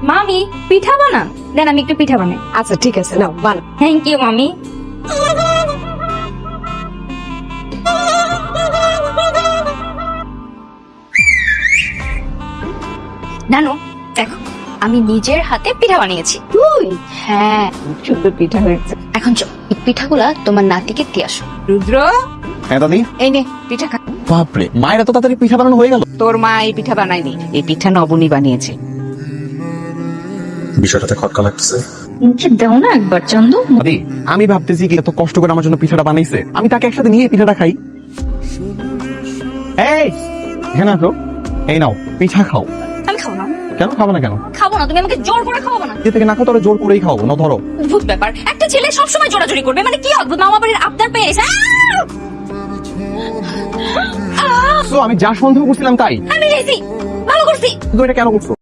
মামি পিঠা বানান, দেন আমি একটু পিঠা বানাই। আচ্ছা ঠিক আছে, নাও বানাও। থ্যাংক ইউ মামি। নানু দেখো, আমি নিজের হাতে পিঠা বানিয়েছি। তুই? হ্যাঁ, সুন্দর পিঠা হয়েছে। এখন চল এই পিঠাগুলা তোমার নাতিকে দিয়ে আসো। রুদ্র, হ্যাঁ দাদি। এই নে পিঠা খা। বাপরে, মায়ের এত তাড়াতাড়ি পিঠা বানানো হয়ে গেল? তোর মা এই পিঠা বানায়নি, এই পিঠা নবনী বানিয়েছে। বিষয়টাতে খটকা লাগতেছে। দাও না একবার চন্দু। দাদি, আমি ভাবতেছি কি এত কষ্ট করে আমার জন্য পিঠাটা বানাইছে, আমি তাকে একসাথে নিয়ে পিঠাটা খাই। এই হ্যাঁ না তো, এই নাও পিঠা খাও। আমি খাবো না। কেন খাবো না? কেন খাবো না, তুমি আমাকে জোর করে খাওয়াবো না। যে থেকে না খাও তোরা জোর করেই খাও না, ধরো। অদ্ভুত ব্যাপার, একটা ছেলে সবসময় জোরাজোরি করবে, মানে কি অদ্ভুত। মামা বাড়ির আবদার পেয়ে এসে তো আমি যা সন্দেহ করছিলাম তাই। আমি গেছি, ভালো করছি। তুমি এটা কেন করছো?